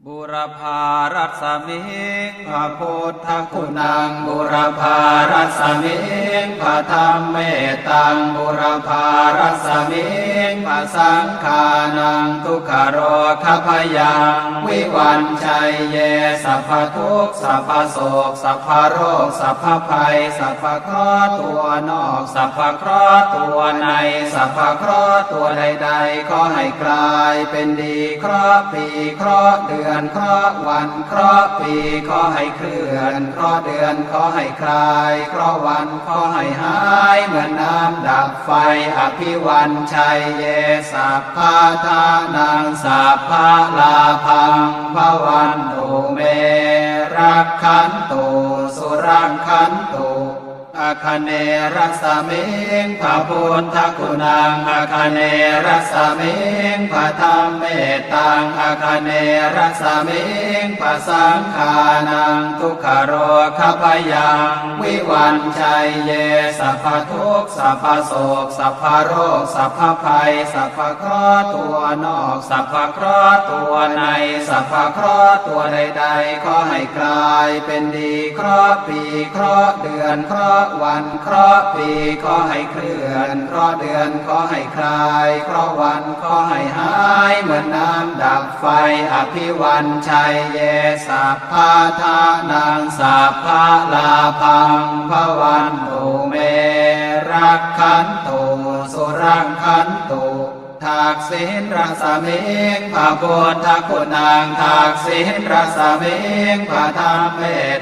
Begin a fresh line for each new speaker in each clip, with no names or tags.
บุรพารัสมิง
พระพุทธคุณังบุรพารัสมิงพระธรรมเมตังบุรพารัสมิงพระสังฆานังทุกขโรคพยังวิวันชัยเยสัพพทุกข์สัพพโศกสัพพโรคสัพพภัยสัพพเคราะห์ตัวนอกสัพพเคราะห์ตัวในสัพพเคราะห์ตัวใดๆขอให้กลายเป็นดีเคราะห์ปีเคราะห์เดือนเคราะห์วันเคราะห์ปีขอให้เคลื่อนเคราะห์เดือนขอให้คลายเคราะห์วันขอให้หายเหมือนน้ำดับไฟอภิวันชัยเยสัพพะทานังสัพพะลาภังภวันตุเมรักขันตุสุรังขันตุอาคเนรัสมิงพระพุทธคุณังอาคเนรัสมิงพระธรรมเมตังอาคเนรัสมิงพระสังฆานังทุกขโรคพยังวิวันชัยเยสัพพทุกข์สัพพโศกสัพพโรคสัพพภัยสัพพเคราะห์ตัวนอกสัพพเคราะห์ตัวในสัพพเคราะห์ตัวใดๆขอให้กลายเป็นดีเคราะห์ปีเคราะห์เดือนเคราะห์วันเคราะห์ปีขอให้เคลื่อนเคราะห์เดือนขอให้คลายเคราะห์วันขอให้หายเหมือนน้ำดับไฟอภิวันชัยเยสัพพะทานังสัพพะลาภังภวันตุเมรักขันตุสุรังขันตุทักษิณรัสมิงพระพุทธคุณังทักษิณรัสมิงพระธรรมเม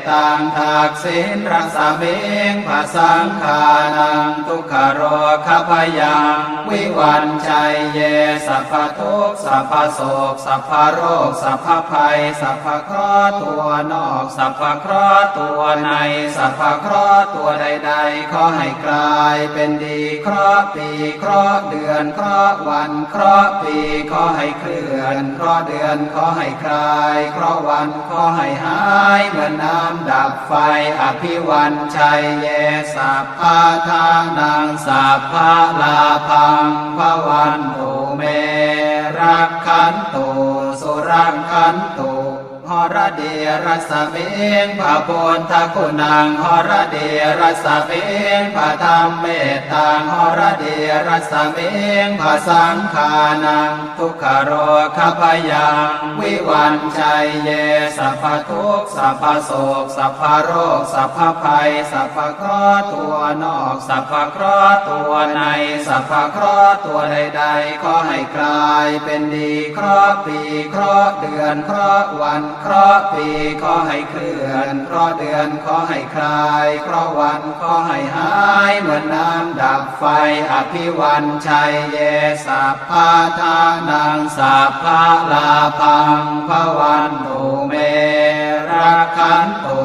ตังทักษิณรัสมิงพระสังฆานังทุกขโรคพยังวิวันชัยเยสัพพทุกข์สัพพโศกสัพพโรคสัพพภัยสัพพเคราะห์ตัวนอกสัพพเคราะห์ตัวในสัพพเคราะห์ตัวใดๆขอให้กลายเป็นดีเคราะห์ปีเคราะห์เดือนเคราะห์วันเคราะห์ปีขอให้เคลื่อนเคราะห์เดือนขอให้คลายเคราะห์วันขอให้หายเหมือนน้ำดับไฟอภิวันชัยเยสัพพะทานังสัพพะลาภังภวันตุเมรักขันตุสุรังขันตุหรเดียรัสมิงพระพุทธคุณังหรเดียรัสมิงพระธรรมเมตังหรเดียรัสมิงพระสังฆานังทุกขโรคพยังวิวันชัยเยสัพพทุกข์สัพพโศกสัพพโรคสัพพภัยสัพพเคราะห์ตัวนอกสัพพเคราะห์ตัวในสัพพเคราะห์ตัวใดๆขอให้กลายเป็นดีเคราะห์ปีเคราะห์เดือนเคราะห์วันเคราะห์ปีขอให้เคลื่อนเคราะห์เดือนขอให้คลายเคราะห์วันขอให้หายเหมือนน้ำดับไฟอภิวันชัยเยสัพพะทานังสัพพะลาภังภวันตุเมรักขันตุ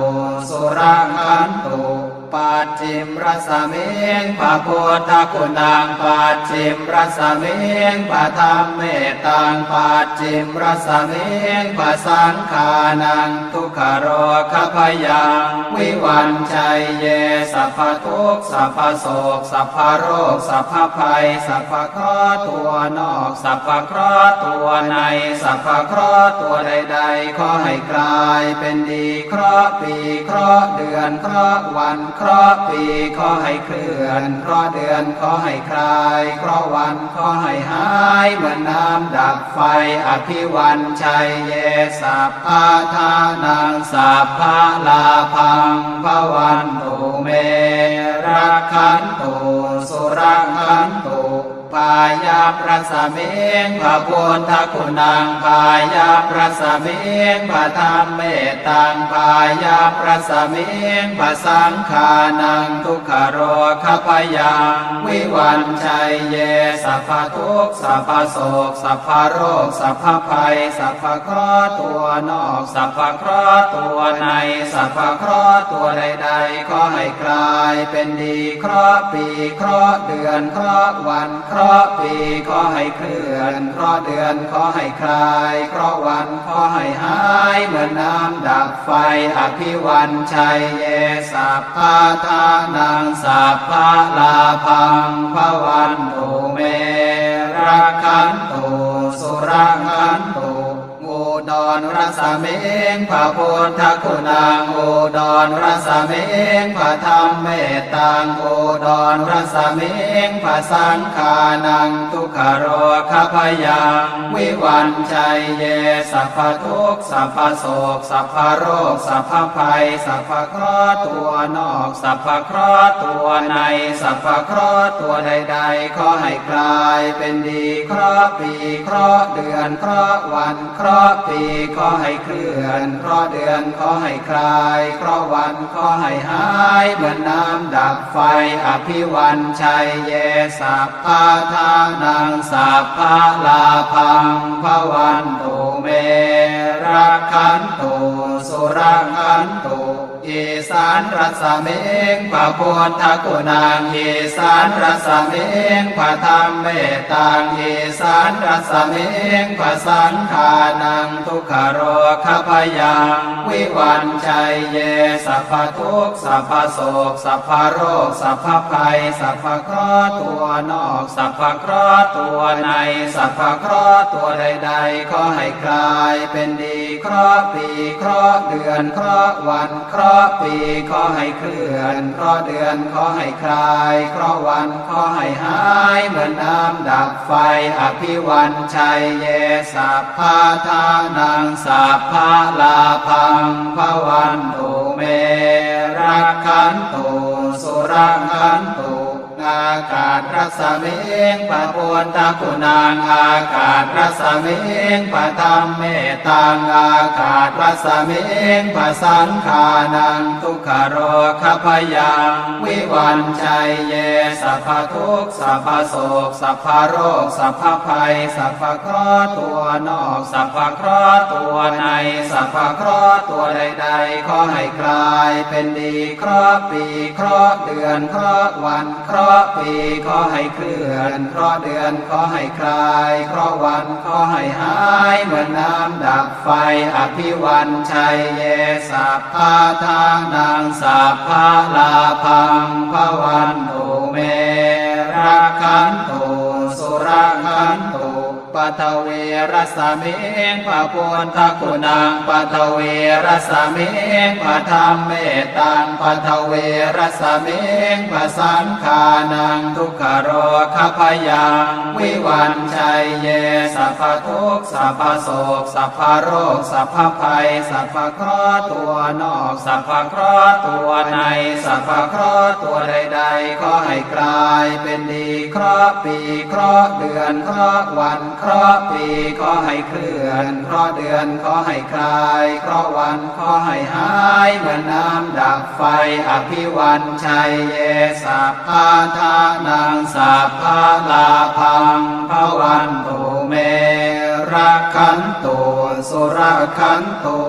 สุรังขันตุปัจฉิมรัสมิงพระพุทธคุณังปัจฉิมรัสมิงพระธรรมเมตังปัจฉิมรัสมิงพระสังฆานังทุกขโรคพยังวิวันชัยเยสัพพทุกข์สัพพโศกสัพพโรคสัพพภัยสัพพเคราะห์ตัวนอกสัพพเคราะห์ตัวในสัพพเคราะห์ตัวใดๆขอให้กลายเป็นดีเคราะห์ปีเคราะห์เดือนเคราะห์วันเคราะห์ปีขอให้เคลื่อนเคราะห์เดือนขอให้คลายเคราะห์วันขอให้หายเหมือนน้ำดับไฟอภิวันชัยเยสัพพะทานังสัพพะลาภังภวันตุเมรักขันตุสุรังขันตุพายาประสมิงพระพุทธคุณังพายาประสมิงพระธรรมเมตังพายาประสมิงพระสังฆานังทุกขโรคพยังวิวันชัยเยสัพพทุกข์สัพพโศกสัพพโรคสัพพภัยสัพพเคราะห์ตัวนอกสัพพเคราะห์ตัวในสัพพเคราะห์ตัวใดๆขอให้กลายเป็นดีเคราะห์ปีเคราะห์เดือนเคราะห์วันเคราะห์ปีขอให้เคลื่อนเคราะห์เดือนขอให้คลายเคราะห์วันขอให้หายเหมือนน้ำดับไฟอภิวันชัยเยสัพพะทานังสัพพะลาภังภวันตุเมรักขันตุสุรังขันตุ อุ ดรรสเมงพระพุทธคุณังอุดรรสเมงพระธรรมเมตตังอุดรรสเมงพระสังฆานังทุกขโรคพยังวิวันชัยเยสัพพทุกข์สัพพโศกสัพพโรคสัพพภัยสัพพเคราะห์ตัวนอกสัพพเคราะห์ตัวในสัพพเคราะห์ตัวใดๆขอให้กลายเป็นดีเคราะห์ปีเคราะห์เดือนเคราะห์วันเคราะห์ปีขอให้เคลื่อนเคราะห์เดือนขอให้คลายเคราะห์วันขอให้หายเหมือนน้ำดับไฟอภิวันชัยเยสัพพะทานังสัพพะลาภังภวันตุเมรักขันตุสุรักขันตุอีสานรัสเมงพระพุทธคุณังอีสานรัสเมงพระธรรมเมตตังอีสานรัสเมงพระสังฆานังทุกขโรคพยังวิวันชัยเยสัพพทุกข์สัพพโศกสัพพโรคสัพพภัยสัพพเคราะห์ตัวนอกสัพพเคราะห์ตัวในสัพพเคราะห์ตัวใดๆขอให้กลายเป็นดีเคราะห์ปีเคราะห์เดือนเคราะห์วันเคราะห์ปีขอให้เคลื่อนเคราะห์เดือนขอให้คลายเคราะห์วันขอให้หายเหมือนน้ำดับไฟอภิวันชัยเยสัพพะทานังสัพพะลาภังภวันตุเมรักขันตุสุรักขันตุอากาศรัสเมงพระพุทธคุณังอากาศรัสเมงพระธรรมเมตตังอากาศรัสเมงพระสังฆานังทุกขโรคพยังวิวันชัยเยสัพพทุกข์สัพพโศกสัพพโรคสัพพภัยสัพพเคราะห์ตัวนอกสัพพเคราะห์ตัวในสัพพเคราะห์ตัวใดๆขอให้กลายเป็นดีเคราะห์ปีเคราะห์เดือนเคราะห์วันเคราะห์ปีขอให้เคลื่อนเคราะห์เดือนขอให้คลายเคราะห์วันขอให้หายเหมือนน้ำดับไฟอภิวันชัยเยสัพพะทานังสัพพะลาภังภวันตุเมรักขันตุสุรักขันตุปัทเวรสเมงพระพุทธคุณังปัทเวรสเมงพระธรรมเมตตังปัทเวรสเมงพระสังฆานังทุกขโรคพยังวิวันชัยเยสัพพทุกข์สัพพโศกสัพพโรคสัพพภัยสัพพเคราะห์ตัวนอกสัพพเคราะห์ตัวในสัพพเคราะห์ตัวใดๆขอให้กลายเป็นดีเคราะห์ปีเคราะห์เดือนเคราะห์วันเคราะห์ปีขอให้เคลื่อนเคราะห์เดือนขอให้คลายเคราะห์วันขอให้หายเหมือนน้ำดับไฟอภิวันชัยเยสัพพะทานังสัพพะลาภังภวันตุเมรักขันตุสุรักขันตุ